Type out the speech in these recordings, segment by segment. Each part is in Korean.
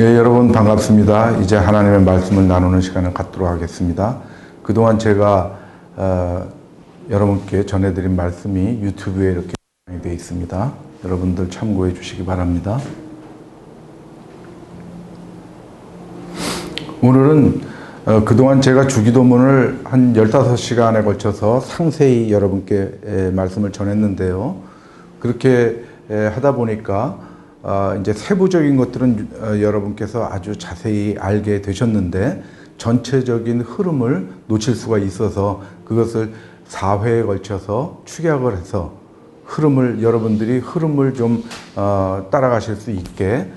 예, 여러분 반갑습니다. 이제 하나님의 말씀을 나누는 시간을 갖도록 하겠습니다. 그동안 제가 여러분께 전해드린 말씀이 유튜브에 이렇게 되어 있습니다. 여러분들 참고해 주시기 바랍니다. 오늘은 그동안 제가 주기도문을 한 15시간에 걸쳐서 상세히 여러분께 말씀을 전했는데요. 그렇게 하다 보니까 이제 세부적인 것들은 여러분께서 아주 자세히 알게 되셨는데 전체적인 흐름을 놓칠 수가 있어서 그것을 4회에 걸쳐서 축약을 해서 여러분들이 흐름을 좀 따라가실 수 있게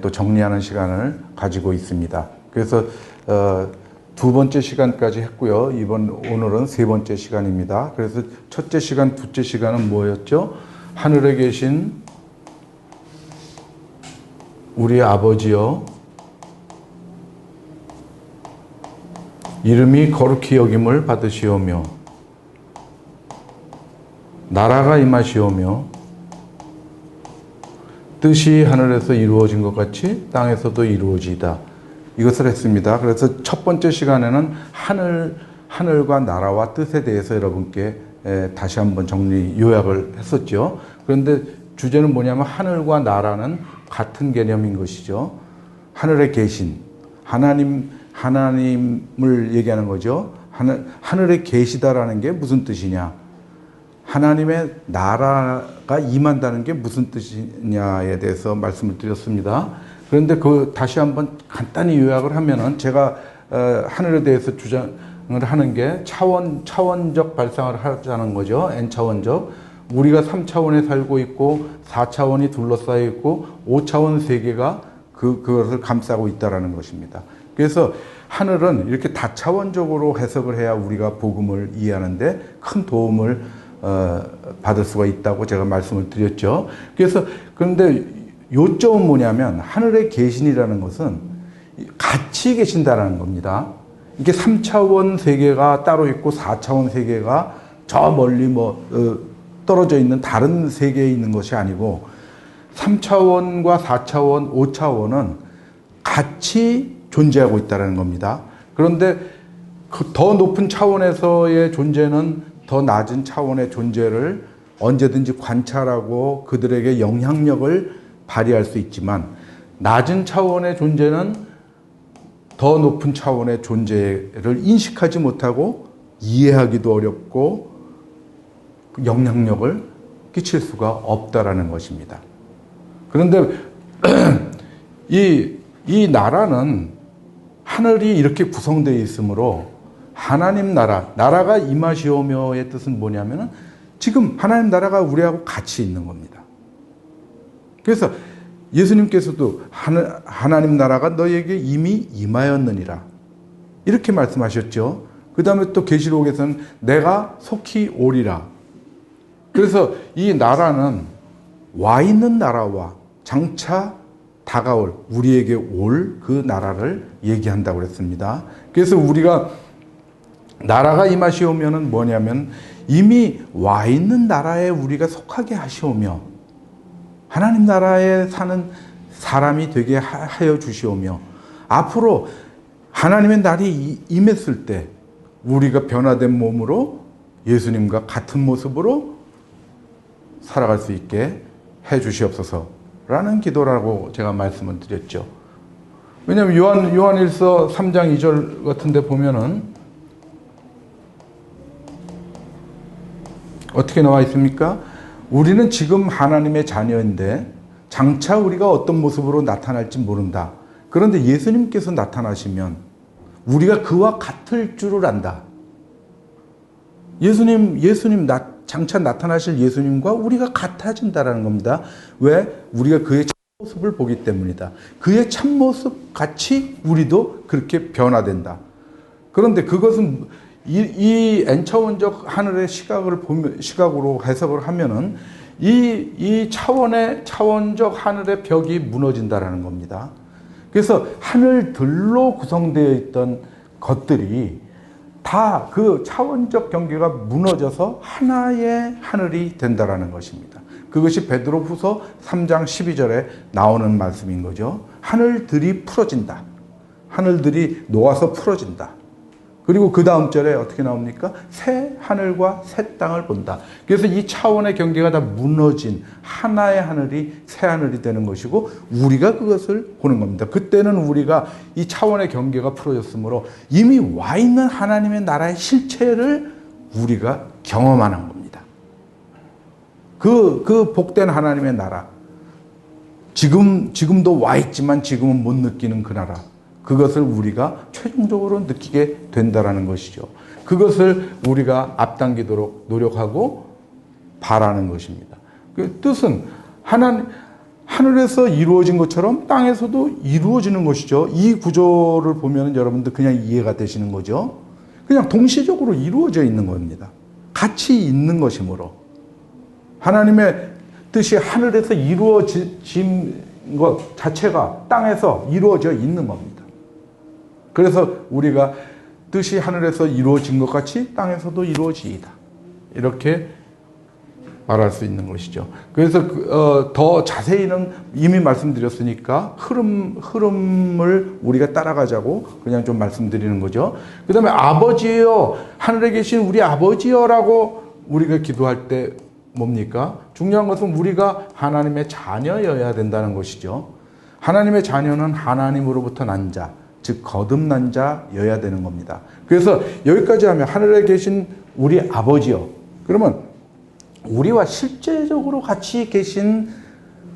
또 정리하는 시간을 가지고 있습니다. 그래서 두 번째 시간까지 했고요. 오늘은 세 번째 시간입니다. 그래서 첫째 시간, 둘째 시간은 뭐였죠? 하늘에 계신 우리 아버지여, 이름이 거룩히 여김을 받으시오며 나라가 임하시오며 뜻이 하늘에서 이루어진 것 같이 땅에서도 이루어지이다. 이것을 했습니다. 그래서 첫 번째 시간에는 하늘과 나라와 뜻에 대해서 여러분께 다시 한번 요약을 했었죠. 그런데 주제는 뭐냐면 하늘과 나라는 같은 개념인 것이죠. 하늘에 계신 하나님을 얘기하는 거죠. 하늘에 계시다라는 게 무슨 뜻이냐? 하나님의 나라가 임한다는 게 무슨 뜻이냐에 대해서 말씀을 드렸습니다. 그런데 다시 한번 간단히 요약을 하면은 제가 하늘에 대해서 주장을 하는 게 차원적 발상을 하자는 거죠. N차원적. 우리가 3차원에 살고 있고 4차원이 둘러싸여 있고 5차원 세계가 그것을 감싸고 있다는 것입니다. 그래서 하늘은 이렇게 다차원적으로 해석을 해야 우리가 복음을 이해하는데 큰 도움을 받을 수가 있다고 제가 말씀을 드렸죠. 그런데 요점은 뭐냐면 하늘에 계신이라는 것은 같이 계신다라는 겁니다. 이게 3차원 세계가 따로 있고 4차원 세계가 저 멀리 떨어져 있는 다른 세계에 있는 것이 아니고 3차원과 4차원, 5차원은 같이 존재하고 있다는 겁니다. 그런데 더 높은 차원에서의 존재는 더 낮은 차원의 존재를 언제든지 관찰하고 그들에게 영향력을 발휘할 수 있지만 낮은 차원의 존재는 더 높은 차원의 존재를 인식하지 못하고 이해하기도 어렵고 영향력을 끼칠 수가 없다라는 것입니다. 그런데 이 나라는 하늘이 이렇게 구성되어 있으므로 하나님 나라가 임하시오며의 뜻은 뭐냐면은 지금 하나님 나라가 우리하고 같이 있는 겁니다. 그래서 예수님께서도 하나님 나라가 너에게 이미 임하였느니라 이렇게 말씀하셨죠. 그 다음에 또 계시록에서는 내가 속히 오리라. 그래서 이 나라는 와 있는 나라와 장차 다가올 우리에게 올 그 나라를 얘기한다고 그랬습니다. 그래서 우리가 나라가 임하시오면은 뭐냐면 이미 와 있는 나라에 우리가 속하게 하시오며 하나님 나라에 사는 사람이 되게 하여 주시오며 앞으로 하나님의 날이 임했을 때 우리가 변화된 몸으로 예수님과 같은 모습으로 살아갈 수 있게 해 주시옵소서라는 기도라고 제가 말씀을 드렸죠. 왜냐하면 요한일서 3장 2절 같은 데 보면은 어떻게 나와 있습니까? 우리는 지금 하나님의 자녀인데 장차 우리가 어떤 모습으로 나타날지 모른다. 그런데 예수님께서 나타나시면 우리가 그와 같을 줄을 안다. 장차 나타나실 예수님과 우리가 같아진다라는 겁니다. 왜? 우리가 그의 참모습을 보기 때문이다. 그의 참모습 같이 우리도 그렇게 변화된다. 그런데 그것은 이 N차원적 하늘의 시각으로 해석을 하면은 이 차원적 하늘의 벽이 무너진다라는 겁니다. 그래서 하늘들로 구성되어 있던 것들이 다 그 차원적 경계가 무너져서 하나의 하늘이 된다라는 것입니다. 그것이 베드로후서 3장 12절에 나오는 말씀인 거죠. 하늘들이 풀어진다. 하늘들이 녹아서 풀어진다. 그리고 그 다음 절에 어떻게 나옵니까? 새 하늘과 새 땅을 본다. 그래서 이 차원의 경계가 다 무너진 하나의 하늘이 새 하늘이 되는 것이고 우리가 그것을 보는 겁니다. 그때는 우리가 이 차원의 경계가 풀어졌으므로 이미 와 있는 하나님의 나라의 실체를 우리가 경험하는 겁니다. 그 복된 하나님의 나라. 지금도 와 있지만 지금은 못 느끼는 그 나라. 그것을 우리가 최종적으로 느끼게 된다라는 것이죠. 그것을 우리가 앞당기도록 노력하고 바라는 것입니다. 그 뜻은 하늘에서 이루어진 것처럼 땅에서도 이루어지는 것이죠. 이 구조를 보면 여러분들 그냥 이해가 되시는 거죠. 그냥 동시적으로 이루어져 있는 겁니다. 같이 있는 것이므로. 하나님의 뜻이 하늘에서 이루어진 것 자체가 땅에서 이루어져 있는 겁니다. 그래서 우리가 뜻이 하늘에서 이루어진 것 같이 땅에서도 이루어지이다. 이렇게 말할 수 있는 것이죠. 그래서 더 자세히는 이미 말씀드렸으니까 흐름을 우리가 따라가자고 그냥 좀 말씀드리는 거죠. 그 다음에 아버지여, 하늘에 계신 우리 아버지여라고 우리가 기도할 때 뭡니까? 중요한 것은 우리가 하나님의 자녀여야 된다는 것이죠. 하나님의 자녀는 하나님으로부터 난 자, 즉 거듭난 자여야 되는 겁니다. 그래서 여기까지 하면 하늘에 계신 우리 아버지요. 그러면 우리와 실제적으로 같이 계신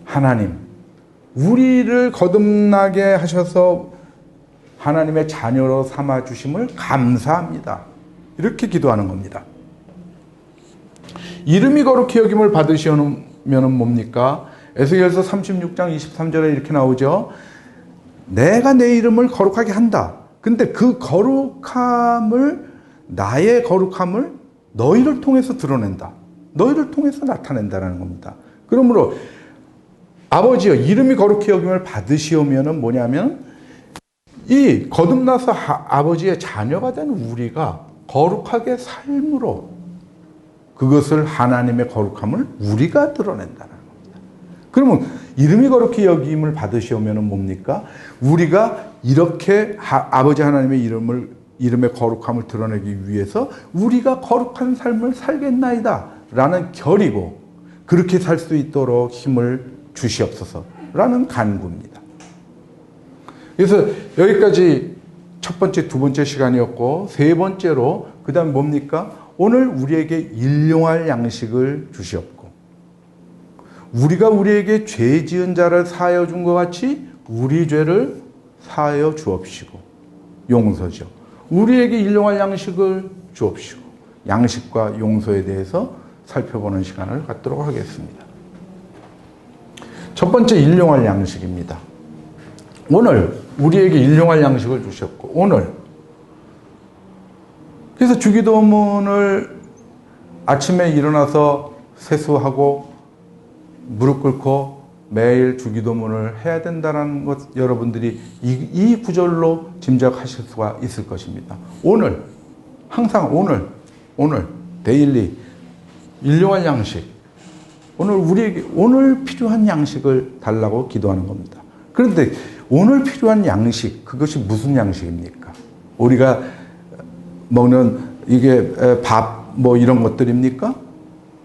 하나님, 우리를 거듭나게 하셔서 하나님의 자녀로 삼아 주심을 감사합니다. 이렇게 기도하는 겁니다. 이름이 거룩히 여김을 받으시오면 뭡니까? 에스겔서 36장 23절에 이렇게 나오죠. 내가 내 이름을 거룩하게 한다. 근데 그 거룩함을, 나의 거룩함을 너희를 통해서 드러낸다. 너희를 통해서 나타낸다는 겁니다. 그러므로 아버지여, 이름이 거룩히 여김을 받으시오면은 뭐냐면 이 거듭나서 아버지의 자녀가 된 우리가 거룩하게 삶으로 그것을 하나님의 거룩함을 우리가 드러낸다는 겁니다. 그러면 이름이 거룩히 여김을 받으시오면은 뭡니까? 우리가 이렇게 아버지 하나님의 이름의 거룩함을 드러내기 위해서 우리가 거룩한 삶을 살겠나이다 라는 결이고, 그렇게 살 수 있도록 힘을 주시옵소서 라는 간구입니다. 그래서 여기까지 첫 번째, 두 번째 시간이었고, 세 번째로 그 다음 뭡니까? 오늘 우리에게 일용할 양식을 주시옵고, 우리가 우리에게 죄 지은 자를 사하여 준 것 같이 우리 죄를 사하여 주옵시고, 용서죠. 우리에게 일용할 양식을 주옵시고, 양식과 용서에 대해서 살펴보는 시간을 갖도록 하겠습니다. 첫 번째 일용할 양식입니다. 오늘 우리에게 일용할 양식을 주셨고, 오늘 그래서 주기도문을 아침에 일어나서 세수하고 무릎 꿇고 매일 주기도문을 해야 된다는 것 여러분들이 이 구절로 짐작하실 수가 있을 것입니다. 오늘, 항상 오늘 데일리 일용할 양식, 우리에게 오늘 필요한 양식을 달라고 기도하는 겁니다. 그런데 오늘 필요한 양식, 그것이 무슨 양식입니까? 우리가 먹는 이게 밥 뭐 이런 것들입니까?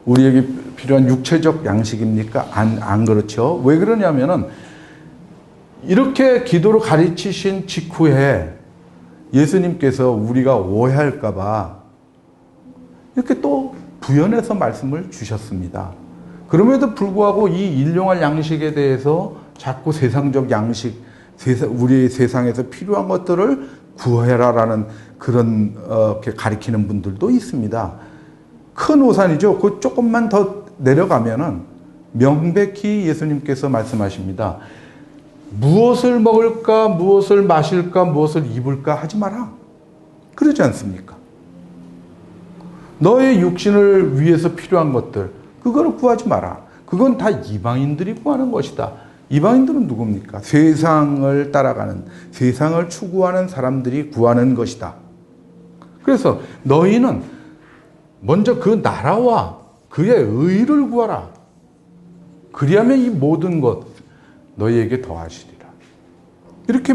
우리에게 필요한 육체적 양식입니까? 안 그렇죠. 왜 그러냐면은 이렇게 기도로 가르치신 직후에 예수님께서 우리가 오해할까봐 이렇게 또 부연해서 말씀을 주셨습니다. 그럼에도 불구하고 이 일용할 양식에 대해서 자꾸 세상적 양식, 우리 세상에서 필요한 것들을 구해라라는 그런 이렇게 가리키는 분들도 있습니다. 큰 오산이죠. 그 조금만 더 내려가면은 명백히 예수님께서 말씀하십니다. 무엇을 먹을까, 무엇을 마실까, 무엇을 입을까 하지 마라. 그러지 않습니까? 너의 육신을 위해서 필요한 것들, 그거를 구하지 마라. 그건 다 이방인들이 구하는 것이다. 이방인들은 누굽니까? 세상을 따라가는, 세상을 추구하는 사람들이 구하는 것이다. 그래서 너희는 먼저 그 나라와 그의 의를 구하라. 그리하면 이 모든 것 너희에게 더하시리라. 이렇게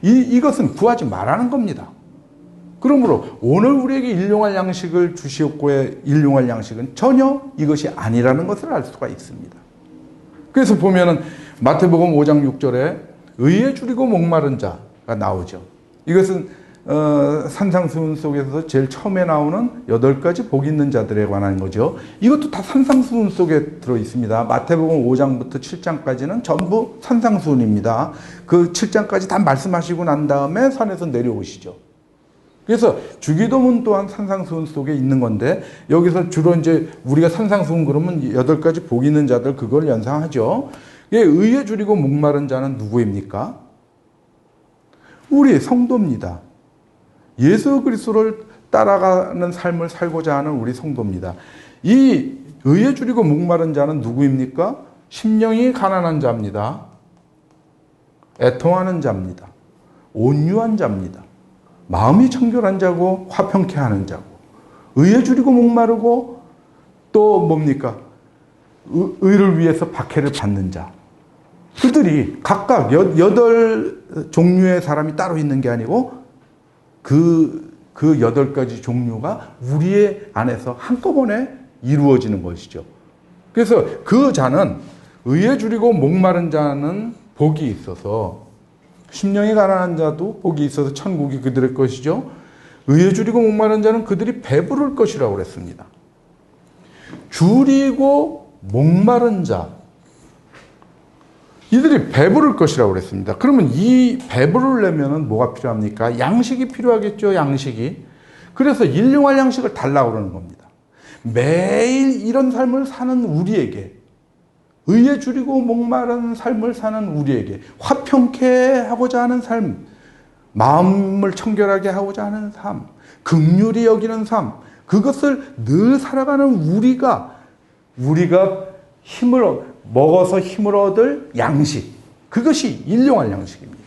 이것은 구하지 말라는 겁니다. 그러므로 오늘 우리에게 일용할 양식을 주시옵고의 일용할 양식은 전혀 이것이 아니라는 것을 알 수가 있습니다. 그래서 보면은 마태복음 5장 6절에 의에 줄이고 목마른 자가 나오죠. 이것은 산상수훈 속에서 제일 처음에 나오는 8가지 복 있는 자들에 관한 거죠. 이것도 다 산상수훈 속에 들어 있습니다. 마태복음 5장부터 7장까지는 전부 산상수훈입니다. 그 7장까지 다 말씀하시고 난 다음에 산에서 내려오시죠. 그래서 주기도문 또한 산상수훈 속에 있는 건데, 여기서 주로 이제 우리가 산상수훈 그러면 8가지 복 있는 자들 그걸 연상하죠. 의에 줄이고 목마른 자는 누구입니까? 우리 성도입니다. 예수 그리스도를 따라가는 삶을 살고자 하는 우리 성도입니다. 이 의에 줄이고 목마른 자는 누구입니까? 심령이 가난한 자입니다. 애통하는 자입니다. 온유한 자입니다. 마음이 청결한 자고 화평케 하는 자고, 의에 줄이고 목마르고 또 뭡니까? 의를 위해서 박해를 받는 자. 그들이 각각 8종류의 사람이 따로 있는 게 아니고 그 8가지 종류가 우리의 안에서 한꺼번에 이루어지는 것이죠. 그래서 그 자는, 의에 줄이고 목마른 자는 복이 있어서, 심령이 가난한 자도 복이 있어서 천국이 그들의 것이죠. 의에 줄이고 목마른 자는 그들이 배부를 것이라고 그랬습니다. 줄이고 목마른 자, 이들이 배부를 것이라고 그랬습니다. 그러면 이 배부르려면 뭐가 필요합니까? 양식이 필요하겠죠, 양식이. 그래서 일용할 양식을 달라고 그러는 겁니다. 매일 이런 삶을 사는 우리에게, 의에 줄이고 목마른 삶을 사는 우리에게, 화평케 하고자 하는 삶, 마음을 청결하게 하고자 하는 삶, 긍휼히 여기는 삶, 그것을 늘 살아가는 우리가 먹어서 힘을 얻을 양식, 그것이 일용할 양식입니다.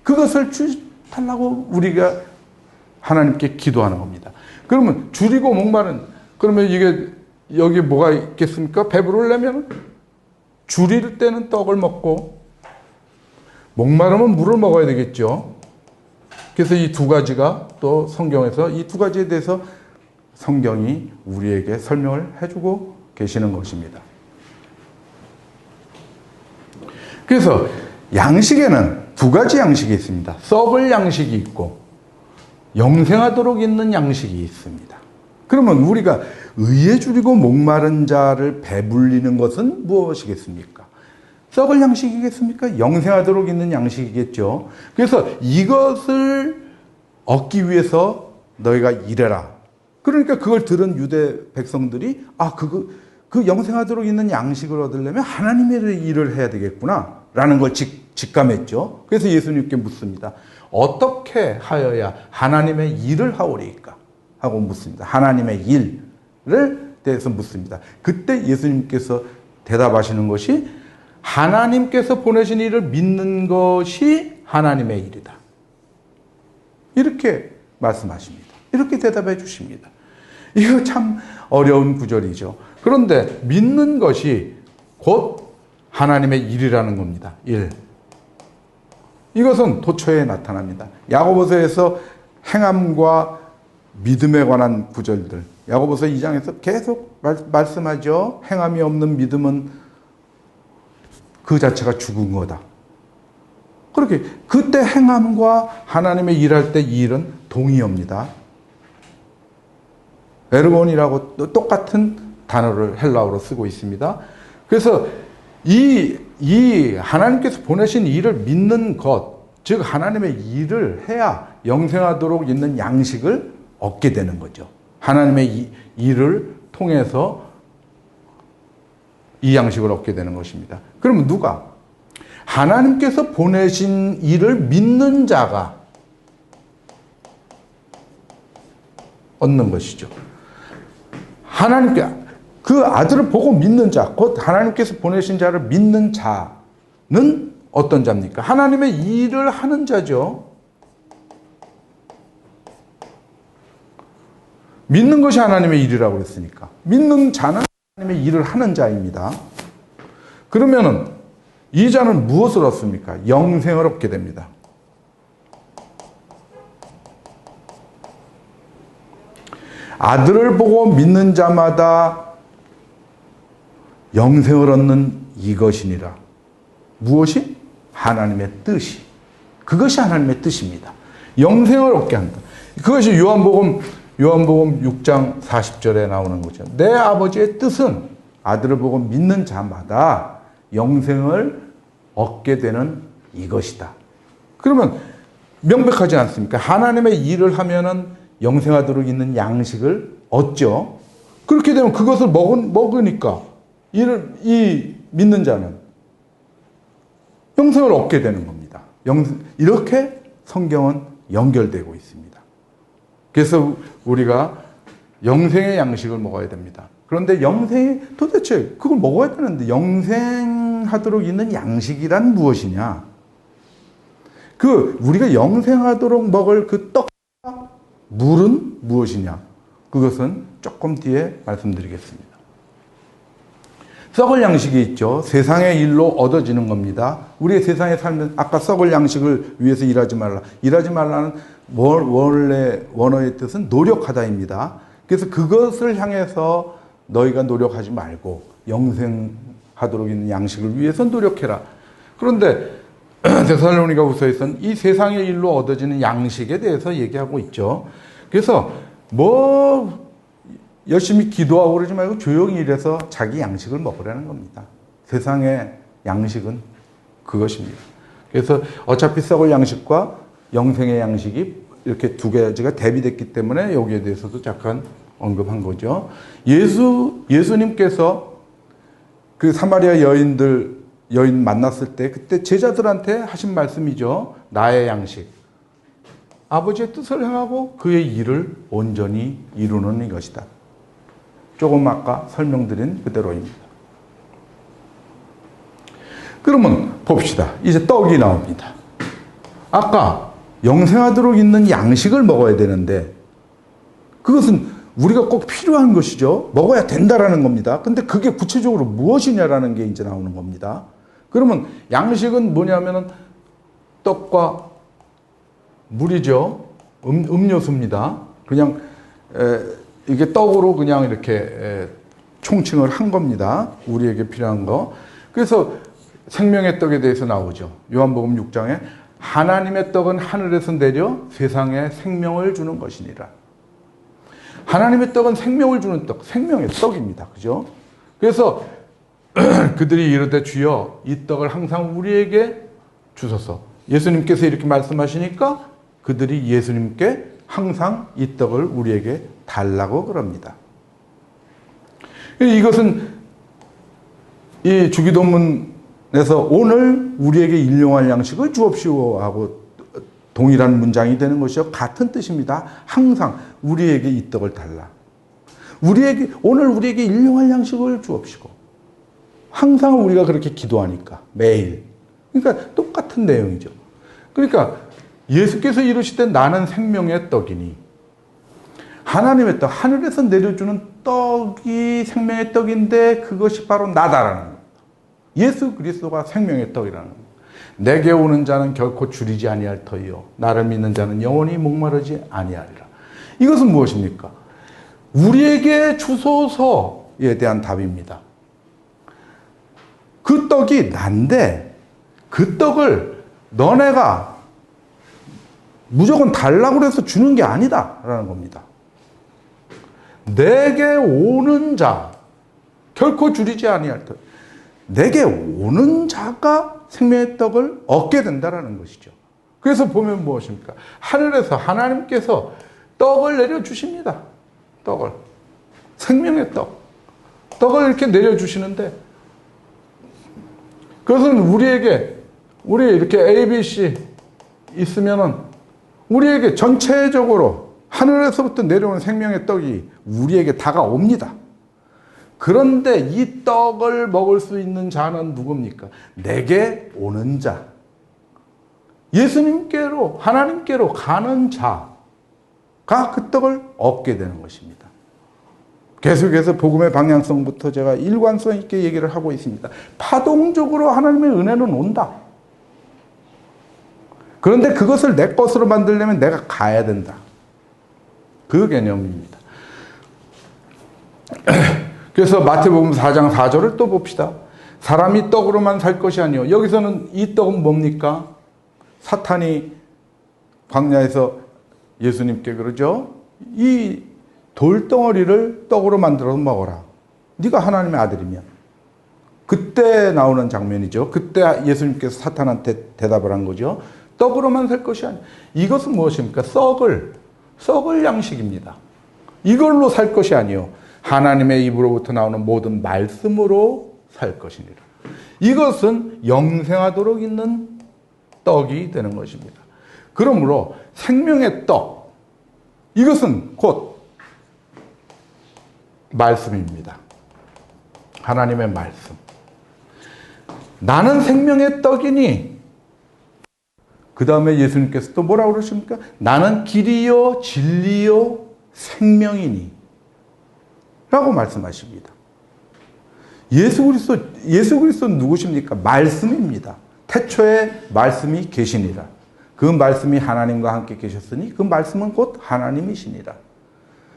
그것을 달라고 우리가 하나님께 기도하는 겁니다. 그러면 줄이고 목마른, 그러면 이게 여기 뭐가 있겠습니까? 배부르려면 줄일 때는 떡을 먹고 목마르면 물을 먹어야 되겠죠. 그래서 이 2가지가 또 성경에서 이 2가지에 대해서 성경이 우리에게 설명을 해주고 계시는 것입니다. 그래서 양식에는 2가지 양식이 있습니다. 썩을 양식이 있고 영생하도록 있는 양식이 있습니다. 그러면 우리가 의에 줄이고 목마른 자를 배불리는 것은 무엇이겠습니까? 썩을 양식이겠습니까? 영생하도록 있는 양식이겠죠. 그래서 이것을 얻기 위해서 너희가 일해라. 그러니까 그걸 들은 유대 백성들이 그 영생하도록 있는 양식을 얻으려면 하나님의 일을 해야 되겠구나 라는 걸 직감했죠. 그래서 예수님께 묻습니다. 어떻게 하여야 하나님의 일을 하오리까? 하고 묻습니다. 하나님의 일을 대해서 묻습니다. 그때 예수님께서 대답하시는 것이, 하나님께서 보내신 일을 믿는 것이 하나님의 일이다. 이렇게 말씀하십니다. 이렇게 대답해 주십니다. 이거 참 어려운 구절이죠. 그런데 믿는 것이 곧 하나님의 일이라는 겁니다. 일. 이것은 도처에 나타납니다. 야고보서에서 행함과 믿음에 관한 구절들, 야고보서 2장에서 계속 말씀하죠. 행함이 없는 믿음은 그 자체가 죽은 거다. 그렇게 그때 행함과 하나님의 일할 때 이 일은 동의어입니다. 에르곤이라고 똑같은 단어를 헬라어로 쓰고 있습니다. 그래서 이 하나님께서 보내신 일을 믿는 것, 즉 하나님의 일을 해야 영생하도록 있는 양식을 얻게 되는 거죠. 하나님의 일을 통해서 이 양식을 얻게 되는 것입니다. 그러면 누가? 하나님께서 보내신 일을 믿는 자가 얻는 것이죠. 하나님께 그 아들을 보고 믿는 자, 곧 하나님께서 보내신 자를 믿는 자는 어떤 자입니까? 하나님의 일을 하는 자죠. 믿는 것이 하나님의 일이라고 했으니까 믿는 자는 하나님의 일을 하는 자입니다. 그러면은 이 자는 무엇을 얻습니까? 영생을 얻게 됩니다. 아들을 보고 믿는 자마다 영생을 얻는 이것이니라. 무엇이? 하나님의 뜻이. 그것이 하나님의 뜻입니다. 영생을 얻게 한다. 그것이 요한복음 6장 40절에 나오는 거죠. 내 아버지의 뜻은 아들을 보고 믿는 자마다 영생을 얻게 되는 이것이다. 그러면 명백하지 않습니까? 하나님의 일을 하면은 영생하도록 있는 양식을 얻죠. 그렇게 되면 그것을 먹으니까 이 믿는 자는 영생을 얻게 되는 겁니다. 이렇게 성경은 연결되고 있습니다. 그래서 우리가 영생의 양식을 먹어야 됩니다. 그런데 도대체 그걸 먹어야 되는데 영생하도록 있는 양식이란 무엇이냐? 우리가 영생하도록 먹을 그 떡과 물은 무엇이냐? 그것은 조금 뒤에 말씀드리겠습니다. 썩을 양식이 있죠. 세상의 일로 얻어지는 겁니다. 우리의 세상에 살면 아까 썩을 양식을 위해서 일하지 말라. 일하지 말라는 원래 원어의 뜻은 노력하다입니다. 그래서 그것을 향해서 너희가 노력하지 말고 영생하도록 있는 양식을 위해서 노력해라. 그런데 데살로니가후서에서는 이 세상의 일로 얻어지는 양식에 대해서 얘기하고 있죠. 그래서 열심히 기도하고 그러지 말고 조용히 일해서 자기 양식을 먹으라는 겁니다. 세상의 양식은 그것입니다. 그래서 어차피 썩을 양식과 영생의 양식이 이렇게 두 가지가 대비됐기 때문에 여기에 대해서도 잠깐 언급한 거죠. 예수님께서 그 사마리아 여인 만났을 때 그때 제자들한테 하신 말씀이죠. 나의 양식. 아버지의 뜻을 행하고 그의 일을 온전히 이루는 이것이다. 조금 아까 설명드린 그대로입니다. 그러면 봅시다. 이제 떡이 나옵니다. 아까 영생하도록 있는 양식을 먹어야 되는데 그것은 우리가 꼭 필요한 것이죠. 먹어야 된다라는 겁니다. 근데 그게 구체적으로 무엇이냐라는 게 이제 나오는 겁니다. 그러면 양식은 뭐냐면은 떡과 물이죠. 음료수입니다. 그냥 이게 떡으로 그냥 이렇게 총칭을 한 겁니다. 우리에게 필요한 거. 그래서 생명의 떡에 대해서 나오죠. 요한복음 6장에 하나님의 떡은 하늘에서 내려 세상에 생명을 주는 것이니라. 하나님의 떡은 생명을 주는 떡, 생명의 떡입니다. 그죠? 그래서 그들이 이르되 주여 이 떡을 항상 우리에게 주소서. 예수님께서 이렇게 말씀하시니까 그들이 예수님께 항상 이 떡을 우리에게 달라고 그럽니다. 이것은 이 주기도문에서 오늘 우리에게 일용할 양식을 주옵시오 하고 동일한 문장이 되는 것이요. 같은 뜻입니다. 항상 우리에게 이 떡을 달라. 오늘 우리에게 일용할 양식을 주옵시고. 항상 우리가 그렇게 기도하니까 매일. 그러니까 똑같은 내용이죠. 그러니까 예수께서 이르시되 나는 생명의 떡이니 하나님의 떡, 하늘에서 내려주는 떡이 생명의 떡인데 그것이 바로 나다라는 겁니다. 예수 그리스도가 생명의 떡이라는 겁니다. 내게 오는 자는 결코 줄이지 아니할 터이요 나를 믿는 자는 영원히 목마르지 아니하리라. 이것은 무엇입니까? 우리에게 주소서에 대한 답입니다. 그 떡이 난데 그 떡을 너네가 무조건 달라고 해서 주는 게 아니다라는 겁니다. 내게 오는 자 결코 줄이지 아니할 터. 내게 오는 자가 생명의 떡을 얻게 된다라는 것이죠. 그래서 보면 무엇입니까? 하늘에서 하나님께서 떡을 내려주십니다. 떡을. 생명의 떡. 떡을 이렇게 내려주시는데 그것은 우리 이렇게 ABC 있으면은 우리에게 전체적으로 하늘에서부터 내려오는 생명의 떡이 우리에게 다가옵니다. 그런데 이 떡을 먹을 수 있는 자는 누굽니까? 내게 오는 자. 예수님께로, 하나님께로 가는 자가 그 떡을 얻게 되는 것입니다. 계속해서 복음의 방향성부터 제가 일관성 있게 얘기를 하고 있습니다. 파동적으로 하나님의 은혜는 온다. 그런데 그것을 내 것으로 만들려면 내가 가야 된다. 그 개념입니다. 그래서 마태복음 4장 4절을 또 봅시다. 사람이 떡으로만 살 것이 아니요. 여기서는 이 떡은 뭡니까? 사탄이 광야에서 예수님께 그러죠. 이 돌덩어리를 떡으로 만들어서 먹어라. 네가 하나님의 아들이면. 그때 나오는 장면이죠. 그때 예수님께서 사탄한테 대답을 한 거죠. 떡으로만 살 것이 아니요. 이것은 무엇입니까? 썩을 양식입니다. 이걸로 살 것이 아니요. 하나님의 입으로부터 나오는 모든 말씀으로 살 것이니라. 이것은 영생하도록 있는 떡이 되는 것입니다. 그러므로 생명의 떡, 이것은 곧 말씀입니다. 하나님의 말씀. 나는 생명의 떡이니, 그 다음에 예수님께서 또 뭐라고 그러십니까? 나는 길이요 진리요 생명이니 라고 말씀하십니다. 예수 그리스도는 누구십니까? 말씀입니다. 태초에 말씀이 계시니라. 그 말씀이 하나님과 함께 계셨으니 그 말씀은 곧 하나님이시니라.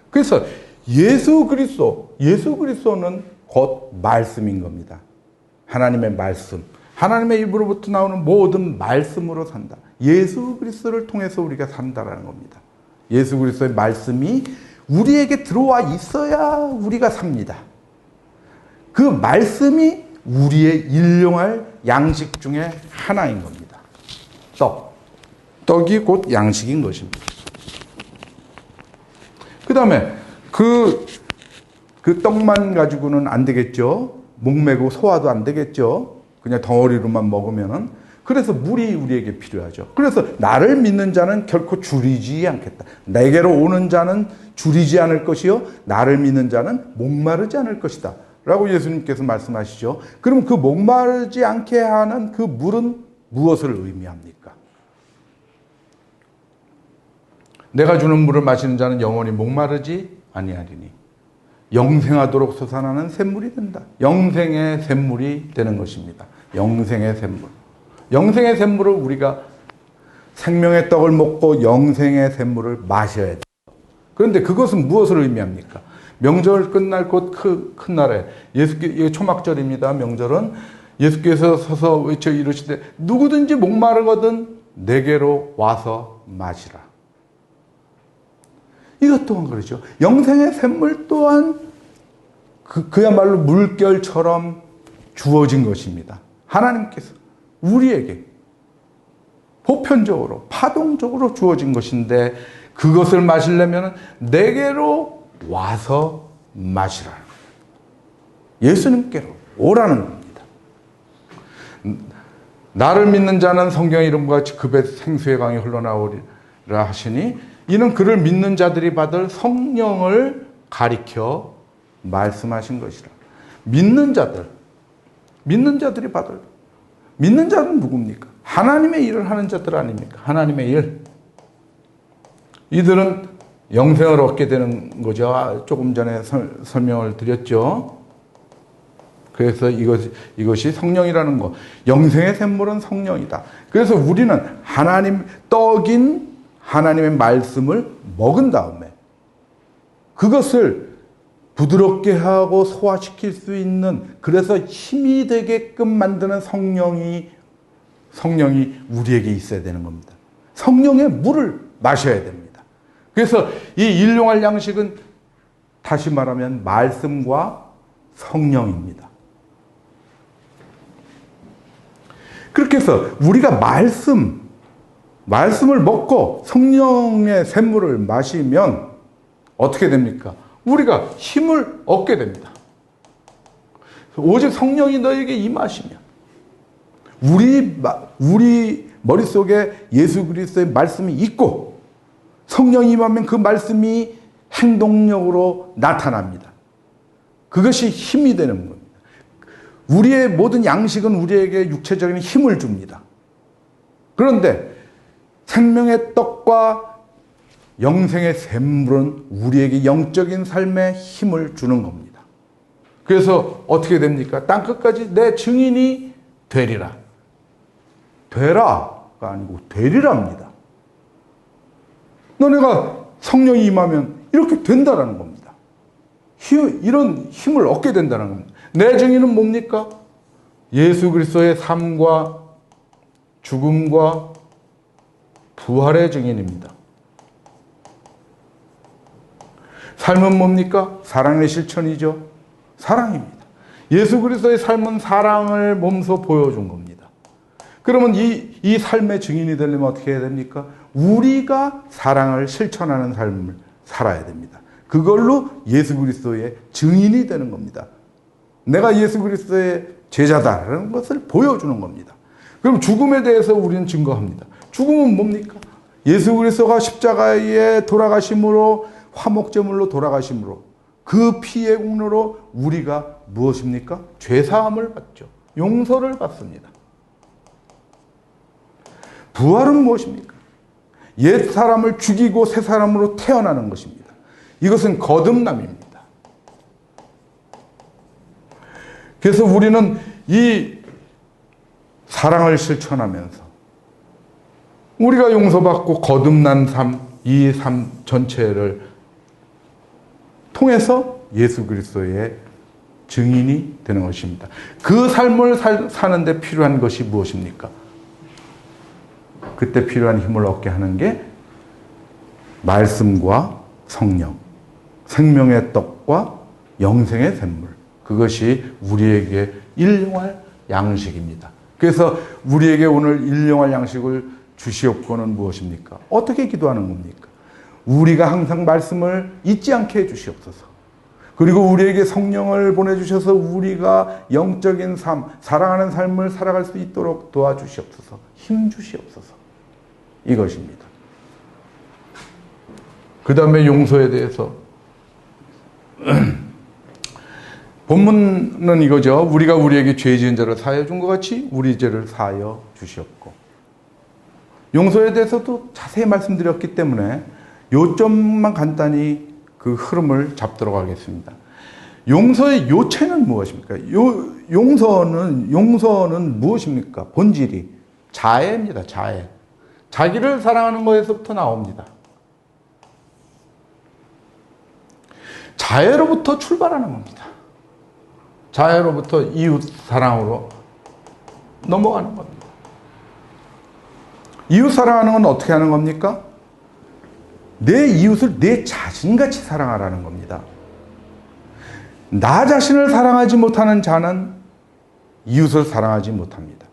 그래서 예수 그리스도는 곧 말씀인 겁니다. 하나님의 말씀. 하나님의 입으로부터 나오는 모든 말씀으로 산다. 예수 그리스도를 통해서 우리가 산다라는 겁니다. 예수 그리스도의 말씀이 우리에게 들어와 있어야 우리가 삽니다. 그 말씀이 우리의 일용할 양식 중에 하나인 겁니다. 떡이 곧 양식인 것입니다. 그 다음에 그 떡만 가지고는 안 되겠죠. 목매고 소화도 안 되겠죠. 그냥 덩어리로만 먹으면은. 그래서 물이 우리에게 필요하죠. 그래서 나를 믿는 자는 결코 줄이지 않겠다. 내게로 오는 자는 줄이지 않을 것이요. 나를 믿는 자는 목마르지 않을 것이다. 라고 예수님께서 말씀하시죠. 그럼 그 목마르지 않게 하는 그 물은 무엇을 의미합니까? 내가 주는 물을 마시는 자는 영원히 목마르지 아니하리니 영생하도록 솟아나는 샘물이 된다. 영생의 샘물이 되는 것입니다. 영생의 샘물. 영생의 샘물을 우리가 생명의 떡을 먹고 영생의 샘물을 마셔야 돼요. 그런데 그것은 무엇을 의미합니까? 명절 끝날 곧 큰 날에 이게 초막절입니다. 명절은 예수께서 서서 외쳐 이르시되 누구든지 목마르거든 내게로 와서 마시라. 이것 또한 그렇죠. 영생의 샘물 또한 그야말로 물결처럼 주어진 것입니다. 하나님께서 우리에게 보편적으로 파동적으로 주어진 것인데 그것을 마시려면 내게로 와서 마시라. 예수님께로 오라는 겁니다. 나를 믿는 자는 성경의 이름과 같이 급의 생수의 강이 흘러나오리라 하시니 이는 그를 믿는 자들이 받을 성령을 가리켜 말씀하신 것이라. 믿는 자들이 받을. 믿는 자는 누굽니까? 하나님의 일을 하는 자들 아닙니까? 하나님의 일. 이들은 영생을 얻게 되는 거죠. 조금 전에 설명을 드렸죠. 그래서 이것이 성령이라는 거. 영생의 샘물은 성령이다. 그래서 우리는 떡인 하나님의 말씀을 먹은 다음에 그것을 부드럽게 하고 소화시킬 수 있는, 그래서 힘이 되게끔 만드는 성령이 우리에게 있어야 되는 겁니다. 성령의 물을 마셔야 됩니다. 그래서 이 일용할 양식은 다시 말하면 말씀과 성령입니다. 그렇게 해서 우리가 말씀을 먹고 성령의 샘물을 마시면 어떻게 됩니까? 우리가 힘을 얻게 됩니다. 오직 성령이 너에게 임하시면 우리 머릿속에 예수 그리스도의 말씀이 있고 성령이 임하면 그 말씀이 행동력으로 나타납니다. 그것이 힘이 되는 겁니다. 우리의 모든 양식은 우리에게 육체적인 힘을 줍니다. 그런데 생명의 떡과 영생의 샘물은 우리에게 영적인 삶에 힘을 주는 겁니다. 그래서 어떻게 됩니까? 땅끝까지 내 증인이 되리라. 되라가 아니고 되리랍니다. 너네가 성령이 임하면 이렇게 된다라는 겁니다. 이런 힘을 얻게 된다는 겁니다. 내 증인은 뭡니까? 예수 그리스도의 삶과 죽음과 부활의 증인입니다. 삶은 뭡니까? 사랑의 실천이죠. 사랑입니다. 예수 그리스도의 삶은 사랑을 몸소 보여준 겁니다. 그러면 이 삶의 증인이 되려면 어떻게 해야 됩니까? 우리가 사랑을 실천하는 삶을 살아야 됩니다. 그걸로 예수 그리스도의 증인이 되는 겁니다. 내가 예수 그리스도의 제자다라는 것을 보여주는 겁니다. 그럼 죽음에 대해서 우리는 증거합니다. 죽음은 뭡니까? 예수 그리스도가 십자가에 돌아가심으로 화목제물로 돌아가심으로 그 피의 공로로 우리가 무엇입니까? 죄사함을 받죠. 용서를 받습니다. 부활은 무엇입니까? 옛 사람을 죽이고 새 사람으로 태어나는 것입니다. 이것은 거듭남입니다. 그래서 우리는 이 사랑을 실천하면서 우리가 용서받고 거듭난 삶, 이 삶 전체를 통해서 예수 그리스도의 증인이 되는 것입니다. 그 삶을 사는데 필요한 것이 무엇입니까? 그때 필요한 힘을 얻게 하는 게 말씀과 성령, 생명의 떡과 영생의 샘물. 그것이 우리에게 일용할 양식입니다. 그래서 우리에게 오늘 일용할 양식을 주시옵고는 무엇입니까? 어떻게 기도하는 겁니까? 우리가 항상 말씀을 잊지 않게 해주시옵소서. 그리고 우리에게 성령을 보내주셔서 우리가 영적인 삶, 사랑하는 삶을 살아갈 수 있도록 도와주시옵소서. 힘 주시옵소서. 이것입니다. 그 다음에 용서에 대해서 본문은 이거죠. 우리가 우리에게 죄 지은 자를 사하여 준 것 같이 우리 죄를 사하여 주시옵고. 용서에 대해서도 자세히 말씀드렸기 때문에 요점만 간단히 그 흐름을 잡도록 하겠습니다. 용서의 요체는 무엇입니까? 용서는 무엇입니까? 본질이 자애입니다. 자애. 자기를 사랑하는 것에서부터 나옵니다. 자애로부터 출발하는 겁니다. 자애로부터 이웃 사랑으로 넘어가는 겁니다. 이웃 사랑하는 건 어떻게 하는 겁니까? 내 이웃을 내 자신같이 사랑하라는 겁니다. 나 자신을 사랑하지 못하는 자는 이웃을 사랑하지 못합니다.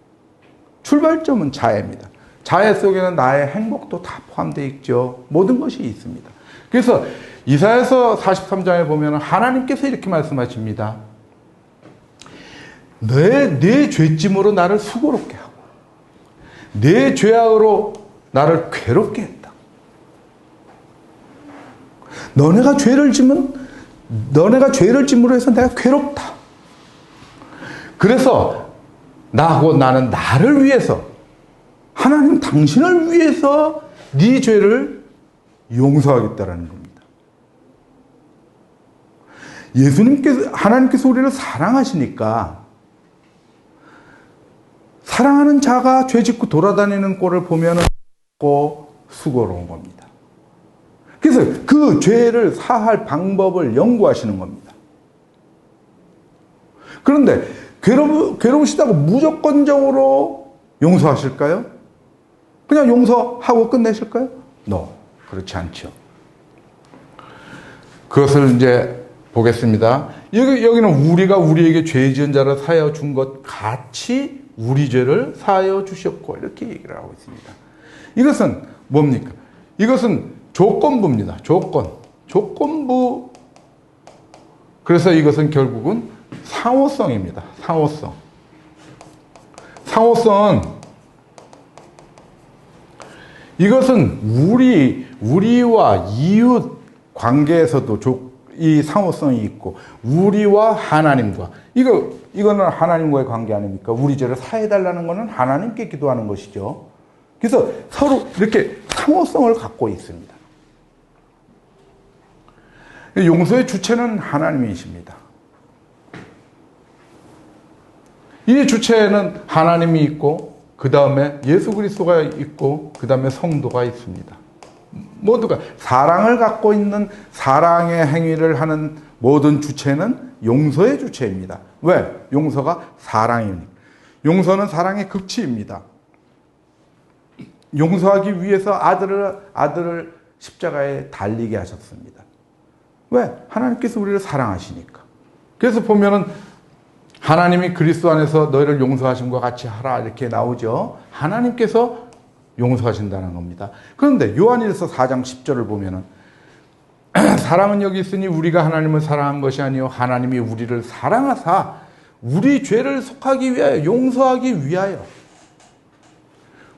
출발점은 자애입니다. 자애 속에는 나의 행복도 다 포함되어 있죠. 모든 것이 있습니다. 그래서 이사야서 43장에 보면 하나님께서 이렇게 말씀하십니다. 내 죄짐으로 나를 수고롭게 하고 내 죄악으로 나를 괴롭게 했다. 너네가 죄를 짐으로 해서 내가 괴롭다. 그래서 나는 나를 위해서 하나님 당신을 위해서 네 죄를 용서하겠다라는 겁니다. 하나님께서 우리를 사랑하시니까 사랑하는 자가 죄 짓고 돌아다니는 꼴을 보면 수고로운 겁니다. 그래서 그 죄를 사할 방법을 연구하시는 겁니다. 그런데 괴로우시다고 무조건적으로 용서하실까요? 그냥 용서하고 끝내실까요? No, 그렇지 않죠. 그것을 이제 보겠습니다. 여기는 우리가 우리에게 죄 지은 자를 사하여 준 것 같이 우리 죄를 사하여 주셨고 이렇게 얘기를 하고 있습니다. 이것은 뭡니까? 이것은 조건부입니다. 조건부. 그래서 이것은 결국은 상호성입니다. 상호성은 이것은 우리와 이웃 관계에서도 이 상호성이 있고 우리와 하나님과 이거는 하나님과의 관계 아닙니까? 우리 죄를 사해달라는 것은 하나님께 기도하는 것이죠. 그래서 서로 이렇게 상호성을 갖고 있습니다. 용서의 주체는 하나님이십니다. 이 주체에는 하나님이 있고 그 다음에 예수 그리스도가 있고 그 다음에 성도가 있습니다. 모두가 사랑을 갖고 있는 사랑의 행위를 하는 모든 주체는 용서의 주체입니다. 왜? 용서가 사랑이니까. 용서는 사랑의 극치입니다. 용서하기 위해서 아들을 십자가에 달리게 하셨습니다. 왜? 하나님께서 우리를 사랑하시니까. 그래서 보면은 하나님이 그리스도 안에서 너희를 용서하심과 같이 하라 이렇게 나오죠. 하나님께서 용서하신다는 겁니다. 그런데 요한일서 4장 10절을 보면은 사랑은 여기 있으니 우리가 하나님을 사랑한 것이 아니요 하나님이 우리를 사랑하사 우리 죄를 속하기 위하여 용서하기 위하여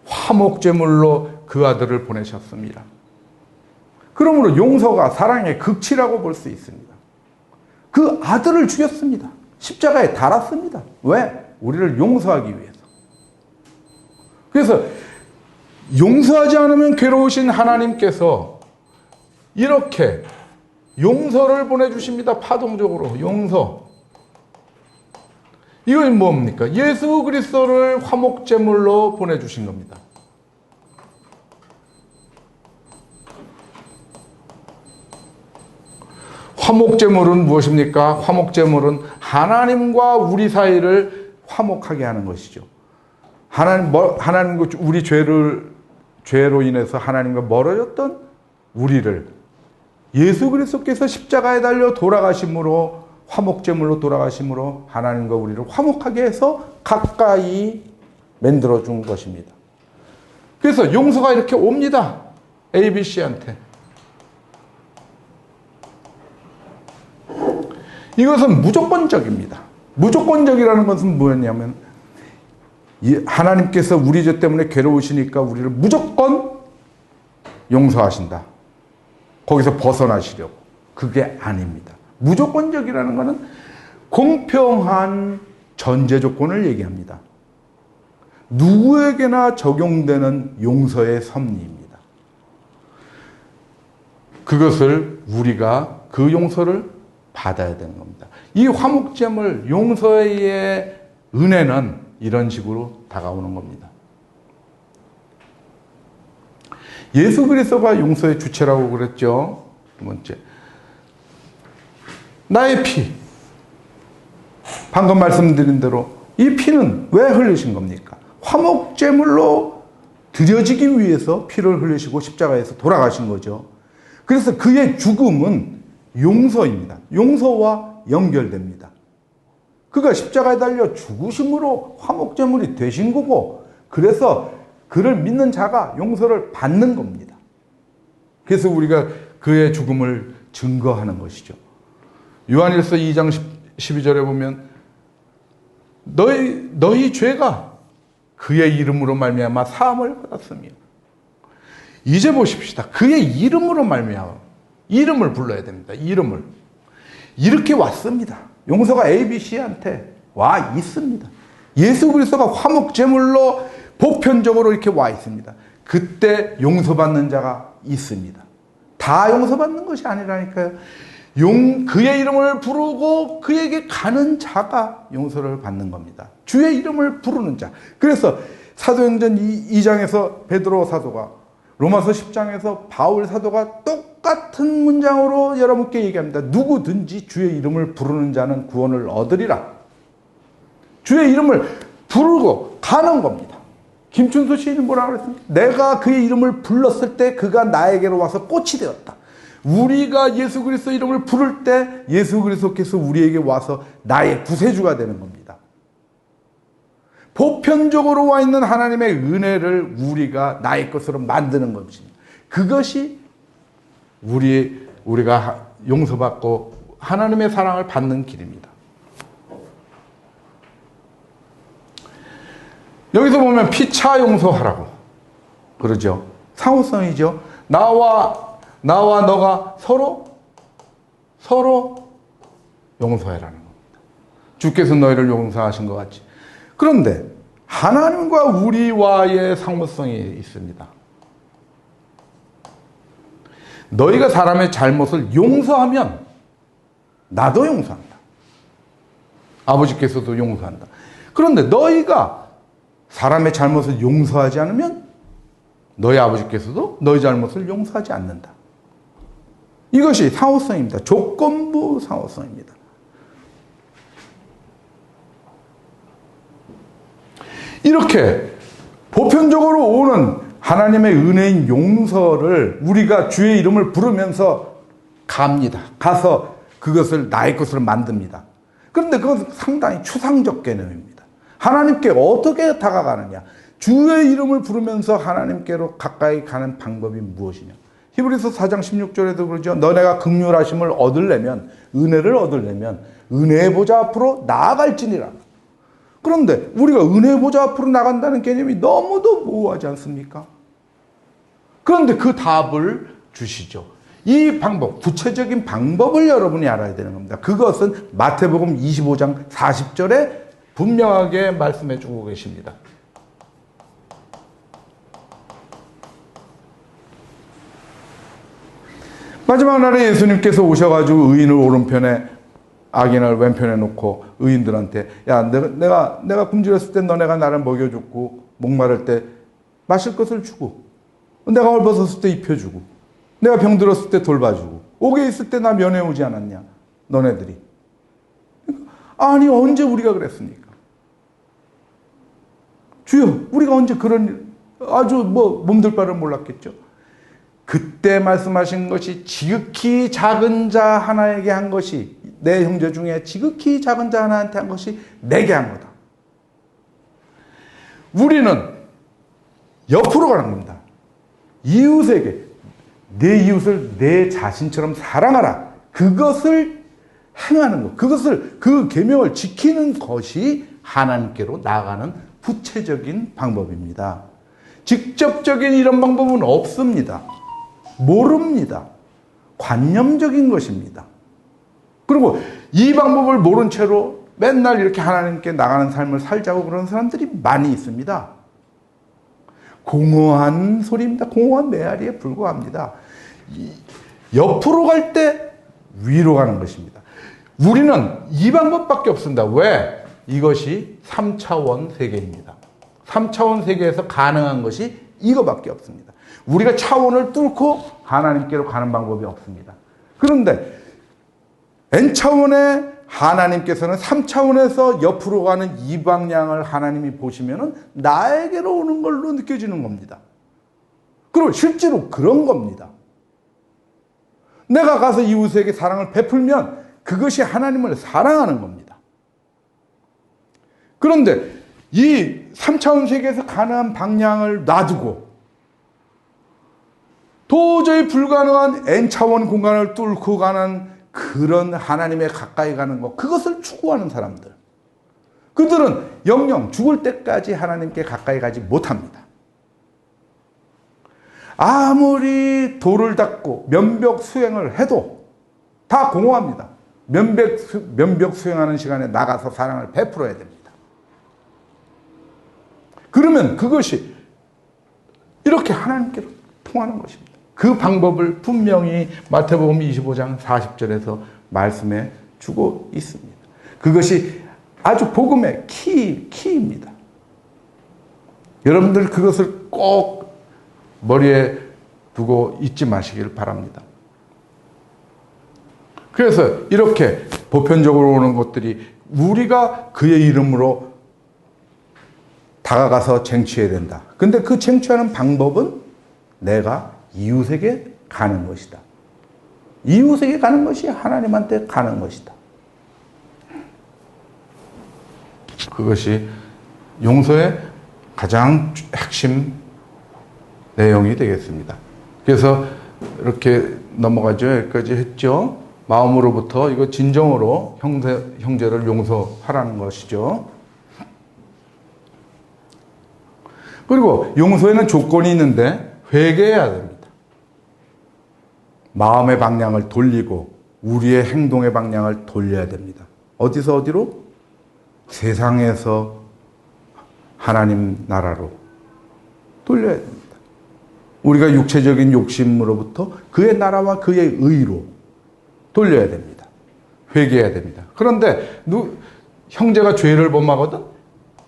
화목제물로 그 아들을 보내셨습니다. 그러므로 용서가 사랑의 극치라고 볼 수 있습니다. 그 아들을 죽였습니다. 십자가에 달았습니다. 왜? 우리를 용서하기 위해서. 그래서 용서하지 않으면 괴로우신 하나님께서 이렇게 용서를 보내주십니다. 파동적으로 용서. 이건 뭡니까? 예수 그리스도를 화목제물로 보내주신 겁니다. 화목제물은 무엇입니까? 화목제물은 하나님과 우리 사이를 화목하게 하는 것이죠. 하나님과 우리 죄로 인해서 하나님과 멀어졌던 우리를 예수 그리스도께서 십자가에 달려 돌아가심으로 화목제물로 돌아가심으로 하나님과 우리를 화목하게 해서 가까이 만들어 준 것입니다. 그래서 용서가 이렇게 옵니다. ABC한테. 이것은 무조건적입니다. 무조건적이라는 것은 뭐였냐면 하나님께서 우리 죄 때문에 괴로우시니까 우리를 무조건 용서하신다. 거기서 벗어나시려고. 그게 아닙니다. 무조건적이라는 것은 공평한 전제 조건을 얘기합니다. 누구에게나 적용되는 용서의 섭리입니다. 그것을 우리가 그 용서를 받아야 되는 겁니다. 이 화목제물 용서의 은혜는 이런 식으로 다가오는 겁니다. 예수 그리스도가 용서의 주체라고 그랬죠. 두 번째, 나의 피. 방금 말씀드린 대로 이 피는 왜 흘리신 겁니까? 화목제물로 드려지기 위해서 피를 흘리시고 십자가에서 돌아가신 거죠. 그래서 그의 죽음은 용서입니다. 용서와 연결됩니다. 그가 십자가에 달려 죽으심으로 화목제물이 되신 거고, 그래서 그를 믿는 자가 용서를 받는 겁니다. 그래서 우리가 그의 죽음을 증거하는 것이죠. 요한일서 2장 12절에 보면 너희 죄가 그의 이름으로 말미암아 사함을 받았으며, 이제 보십시다. 그의 이름으로 말미암아 이름을 불러야 됩니다. 이름을. 이렇게 왔습니다. 용서가 ABC한테 와 있습니다. 예수 그리스도가 화목제물로 보편적으로 이렇게 와 있습니다. 그때 용서받는 자가 있습니다. 다 용서받는 것이 아니라니까요. 그의 이름을 부르고 그에게 가는 자가 용서를 받는 겁니다. 주의 이름을 부르는 자. 그래서 사도행전 2장에서 베드로 사도가, 로마서 10장에서 바울 사도가 똑같은 문장으로 여러분께 얘기합니다. 누구든지 주의 이름을 부르는 자는 구원을 얻으리라. 주의 이름을 부르고 가는 겁니다. 김춘수 시인이 뭐라고 그랬습니까? 내가 그의 이름을 불렀을 때 그가 나에게로 와서 꽃이 되었다. 우리가 예수 그리스도 이름을 부를 때 예수 그리스도께서 우리에게 와서 나의 구세주가 되는 겁니다. 보편적으로 와 있는 하나님의 은혜를 우리가 나의 것으로 만드는 것입니다. 그것이 우리가 용서받고 하나님의 사랑을 받는 길입니다. 여기서 보면 피차 용서하라고 그러죠. 상호성이죠. 나와 너가 서로 용서해라는 겁니다. 주께서 너희를 용서하신 것 같이. 그런데 하나님과 우리와의 상호성이 있습니다. 너희가 사람의 잘못을 용서하면 나도 용서한다. 아버지께서도 용서한다. 그런데 너희가 사람의 잘못을 용서하지 않으면 너희 아버지께서도 너희 잘못을 용서하지 않는다. 이것이 상호성입니다. 조건부 상호성입니다. 이렇게 보편적으로 오는 하나님의 은혜인 용서를 우리가 주의 이름을 부르면서 갑니다. 가서 그것을 나의 것으로 만듭니다. 그런데 그것은 상당히 추상적 개념입니다. 하나님께 어떻게 다가가느냐? 주의 이름을 부르면서 하나님께로 가까이 가는 방법이 무엇이냐? 히브리서 4장 16절에도 그러죠. 너네가 긍휼하심을 얻으려면, 은혜를 얻으려면 은혜의 보좌 앞으로 나아갈지니라. 그런데 우리가 은혜의 보좌 앞으로 나간다는 개념이 너무도 모호하지 않습니까? 그런데 그 답을 주시죠. 이 방법, 구체적인 방법을 여러분이 알아야 되는 겁니다. 그것은 마태복음 25장 40절에 분명하게 말씀해 주고 계십니다. 마지막 날에 예수님께서 오셔가지고 의인을 오른편에 악인을 왼편에 놓고 의인들한테 야 내가 굶주렸을 때 너네가 나를 먹여주고 목마를 때 마실 것을 주고 내가 헐벗었을 때 입혀주고 내가 병들었을 때 돌봐주고 옥에 있을 때 나 면회오지 않았냐 너네들이. 아니 언제 우리가 그랬습니까? 주여 우리가 언제 그런 아주 몸둘 바를 몰랐겠죠. 그때 말씀하신 것이 지극히 작은 자 하나에게 한 것이 내 형제 중에 지극히 작은 자 하나한테 한 것이 내게 한 거다. 우리는 옆으로 가는 겁니다. 이웃에게 내 이웃을 내 자신처럼 사랑하라. 그것을 행하는 것, 그 계명을 지키는 것이 하나님께로 나아가는 구체적인 방법입니다. 직접적인 이런 방법은 없습니다. 모릅니다. 관념적인 것입니다. 그리고 이 방법을 모른 채로 맨날 이렇게 하나님께 나가는 삶을 살자고 그러는 사람들이 많이 있습니다. 공허한 소리입니다. 공허한 메아리에 불과합니다. 옆으로 갈 때 위로 가는 것입니다. 우리는 이 방법밖에 없습니다. 왜? 이것이 3차원 세계입니다. 3차원 세계에서 가능한 것이 이거밖에 없습니다. 우리가 차원을 뚫고 하나님께로 가는 방법이 없습니다. 그런데 N차원의 하나님께서는 3차원에서 옆으로 가는 이 방향을 하나님이 보시면은 나에게로 오는 걸로 느껴지는 겁니다. 그리고 실제로 그런 겁니다. 내가 가서 이웃에게 사랑을 베풀면 그것이 하나님을 사랑하는 겁니다. 그런데 이 3차원 세계에서 가능한 방향을 놔두고 도저히 불가능한 N차원 공간을 뚫고 가는 그런 하나님에 가까이 가는 것, 그것을 추구하는 사람들. 그들은 영영 죽을 때까지 하나님께 가까이 가지 못합니다. 아무리 돌을 닦고 면벽 수행을 해도 다 공허합니다. 면벽 수행하는 시간에 나가서 사랑을 베풀어야 됩니다. 그러면 그것이 이렇게 하나님께로 통하는 것입니다. 그 방법을 분명히 마태복음 25장 40절에서 말씀해 주고 있습니다. 그것이 아주 복음의 키입니다. 여러분들 그것을 꼭 머리에 두고 잊지 마시길 바랍니다. 그래서 이렇게 보편적으로 오는 것들이 우리가 그의 이름으로 다가가서 쟁취해야 된다. 근데 그 쟁취하는 방법은 내가 이웃에게 가는 것이다. 이웃에게 가는 것이 하나님한테 가는 것이다. 그것이 용서의 가장 핵심 내용이 되겠습니다. 그래서 이렇게 넘어가죠. 여기까지 했죠. 마음으로부터 이거 진정으로 형제를 용서하라는 것이죠. 그리고 용서에는 조건이 있는데 회개해야 됩니다. 마음의 방향을 돌리고 우리의 행동의 방향을 돌려야 됩니다. 어디서 어디로? 세상에서 하나님 나라로 돌려야 됩니다. 우리가 육체적인 욕심으로부터 그의 나라와 그의 의로 돌려야 됩니다. 회개해야 됩니다. 그런데 형제가 죄를 범하거든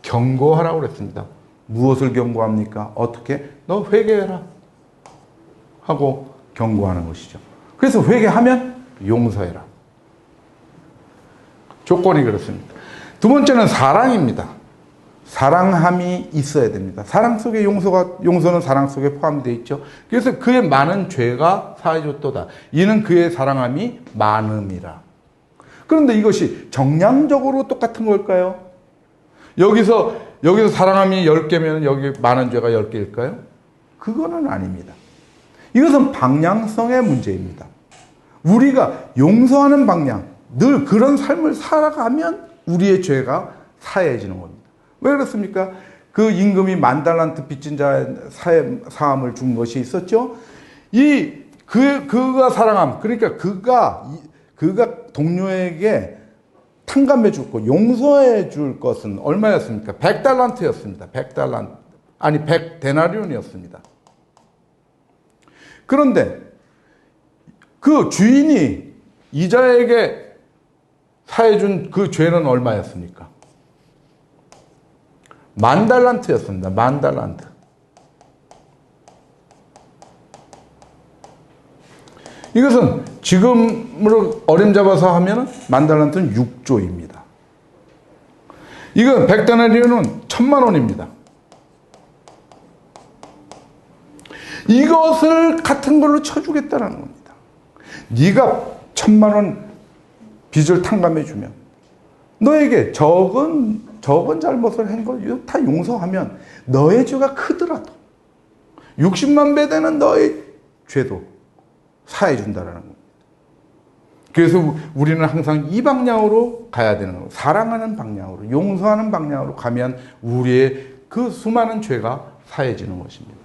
경고하라고 그랬습니다. 무엇을 경고합니까? 어떻게? 너 회개해라 하고 경고하는 것이죠. 그래서 회개하면 용서해라. 조건이 그렇습니다. 두 번째는 사랑입니다. 사랑함이 있어야 됩니다. 사랑 속에 용서는 사랑 속에 포함되어 있죠. 그래서 그의 많은 죄가 사해졌도다. 이는 그의 사랑함이 많음이라. 그런데 이것이 정량적으로 똑같은 걸까요? 여기서 사랑함이 10개면 여기 많은 죄가 10개일까요? 그거는 아닙니다. 이것은 방향성의 문제입니다. 우리가 용서하는 방향, 늘 그런 삶을 살아가면 우리의 죄가 사해지는 겁니다. 왜 그렇습니까? 그 임금이 10,000달란트 빚진 자의 사함을 준 것이 있었죠. 그가 사랑함, 그러니까 그가 동료에게 탕감해 줄 것, 용서해 줄 것은 얼마였습니까? 100달란트였습니다. 100달란트. 아니, 100데나리온이었습니다. 그런데 그 주인이 이자에게 사해준 그 죄는 얼마였습니까? 10,000달란트였습니다. 10,000달란트. 이것은 지금으로 어림잡아서 하면 10,000달란트는 6조입니다. 이건 100데나리온은 1,000,000원입니다. 이것을 같은 걸로 쳐주겠다는 겁니다. 네가 1,000,000원 빚을 탕감해 주면 너에게 적은 잘못을 한 거 다 용서하면 너의 죄가 크더라도 60만 배 되는 너의 죄도 사해 준다라는 겁니다. 그래서 우리는 항상 이 방향으로 가야 되는 거예요. 사랑하는 방향으로, 용서하는 방향으로 가면 우리의 그 수많은 죄가 사해지는 것입니다.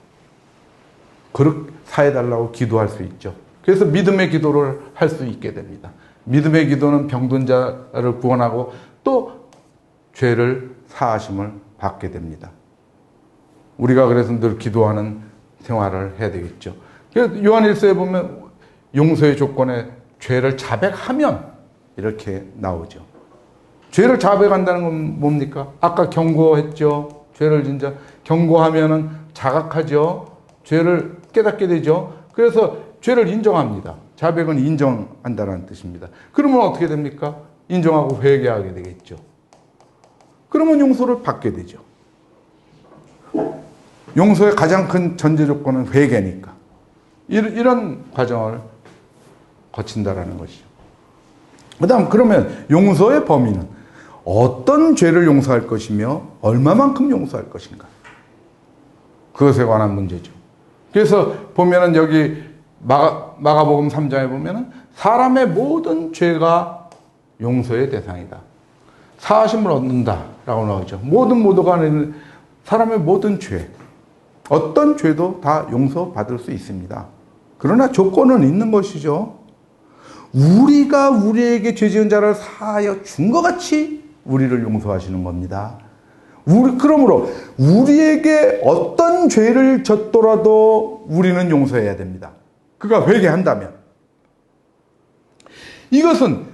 그렇게 사해달라고 기도할 수 있죠. 그래서 믿음의 기도를 할 수 있게 됩니다. 믿음의 기도는 병든 자를 구원하고 또 죄를 사하심을 받게 됩니다. 우리가 그래서 늘 기도하는 생활을 해야 되겠죠. 요한일서에 보면 용서의 조건에 죄를 자백하면 이렇게 나오죠. 죄를 자백한다는 건 뭡니까? 아까 경고했죠. 죄를 진짜 경고하면은 자각하죠. 죄를 깨닫게 되죠. 그래서 죄를 인정합니다. 자백은 인정한다는 뜻입니다. 그러면 어떻게 됩니까? 인정하고 회개하게 되겠죠. 그러면 용서를 받게 되죠. 용서의 가장 큰 전제 조건은 회개니까. 이런 과정을 거친다라는 것이죠. 그다음 그러면 용서의 범위는 어떤 죄를 용서할 것이며 얼마만큼 용서할 것인가? 그것에 관한 문제죠. 그래서 보면은 여기 마가복음 3장에 보면은 사람의 모든 죄가 용서의 대상이다. 사하심을 얻는다라고 나오죠. 모두가 아닌 사람의 모든 죄, 어떤 죄도 다 용서받을 수 있습니다. 그러나 조건은 있는 것이죠. 우리가 우리에게 죄 지은 자를 사하여 준 것 같이 우리를 용서하시는 겁니다. 그러므로 우리에게 어떤 죄를 졌더라도 우리는 용서해야 됩니다. 그가 회개한다면. 이것은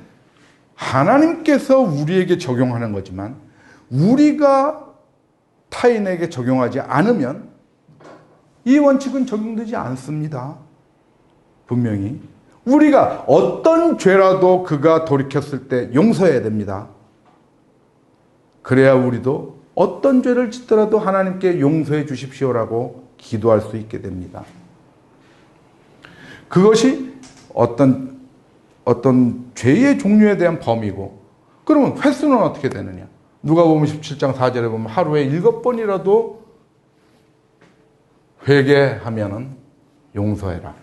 하나님께서 우리에게 적용하는 거지만 우리가 타인에게 적용하지 않으면 이 원칙은 적용되지 않습니다. 분명히. 우리가 어떤 죄라도 그가 돌이켰을 때 용서해야 됩니다. 그래야 우리도 어떤 죄를 짓더라도 하나님께 용서해 주십시오라고 기도할 수 있게 됩니다. 그것이 어떤 죄의 종류에 대한 범위고, 그러면 횟수는 어떻게 되느냐? 누가복음 17장 4절에 보면 하루에 7번이라도 회개하면은 용서해라.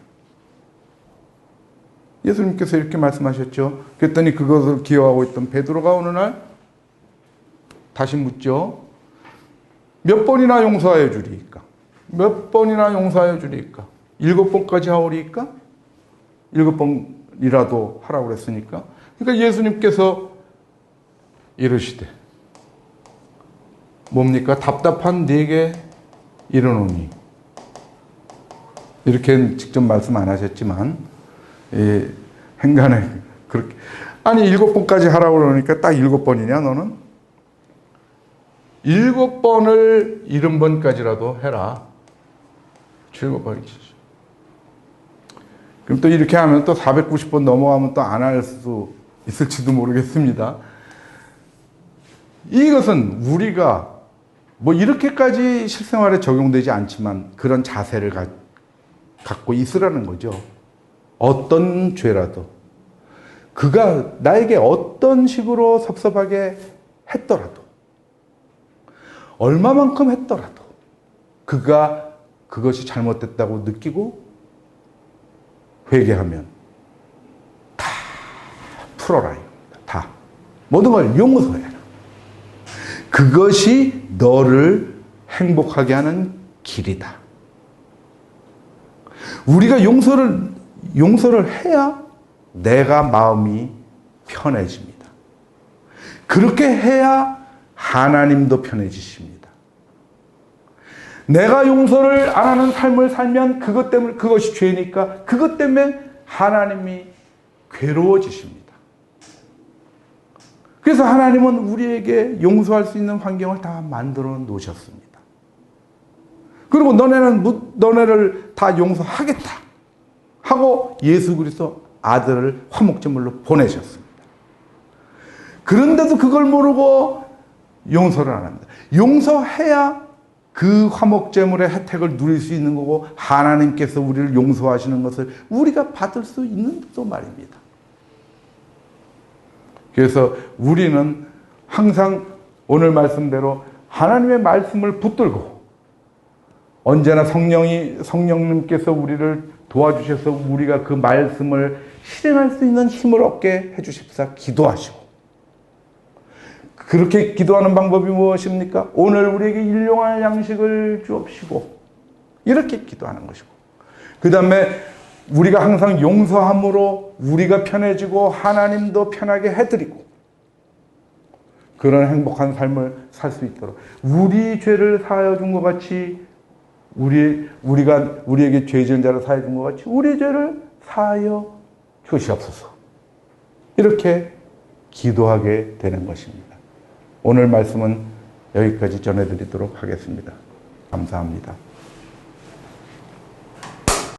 예수님께서 이렇게 말씀하셨죠. 그랬더니 그것을 기억하고 있던 베드로가 어느 날 다시 묻죠. 몇 번이나 용서하여 주리이까? 몇 번이나 용서하여 주리이까? 7번까지 하오리이까? 7번이라도 하라고 그랬으니까. 그러니까 예수님께서 이르시되 뭡니까? 답답한 네게 이르노니. 이렇게 직접 말씀 안 하셨지만 행간에 그렇게 아니 7번까지 하라고 그러니까 딱 7번이냐 너는? 7번을 70번까지라도 해라. 7번이지. 그럼 또 이렇게 하면 또 490번 넘어가면 또 안 할 수 있을지도 모르겠습니다. 이것은 우리가 뭐 이렇게까지 실생활에 적용되지 않지만 그런 자세를 갖고 있으라는 거죠. 어떤 죄라도 그가 나에게 어떤 식으로 섭섭하게 했더라도 얼마만큼 했더라도 그가 그것이 잘못됐다고 느끼고 회개하면 다 풀어라 이겁니다. 다 모든 걸 용서해라. 그것이 너를 행복하게 하는 길이다. 우리가 용서를 해야 내가 마음이 편해집니다. 그렇게 해야 하나님도 편해지십니다. 내가 용서를 안 하는 삶을 살면 그것 때문에 그것이 죄니까 그것 때문에 하나님이 괴로워지십니다. 그래서 하나님은 우리에게 용서할 수 있는 환경을 다 만들어 놓으셨습니다. 그리고 너네를 다 용서하겠다 하고 예수 그리스도 아들을 화목제물로 보내셨습니다. 그런데도 그걸 모르고 용서를 안 합니다. 용서해야 그 화목제물의 혜택을 누릴 수 있는 거고 하나님께서 우리를 용서하시는 것을 우리가 받을 수 있는 또 말입니다. 그래서 우리는 항상 오늘 말씀대로 하나님의 말씀을 붙들고 언제나 성령님께서 우리를 도와주셔서 우리가 그 말씀을 실행할 수 있는 힘을 얻게 해주십사 기도하시고 그렇게 기도하는 방법이 무엇입니까? 오늘 우리에게 일용할 양식을 주옵시고 이렇게 기도하는 것이고 그 다음에 우리가 항상 용서함으로 우리가 편해지고 하나님도 편하게 해드리고 그런 행복한 삶을 살 수 있도록 우리 죄를 사하여 준 것 같이 우리가 우리에게 죄 지은 자를 사하여 준 것 같이 우리 죄를 사하여 주시옵소서. 이렇게 기도하게 되는 것입니다. 오늘 말씀은 여기까지 전해드리도록 하겠습니다. 감사합니다.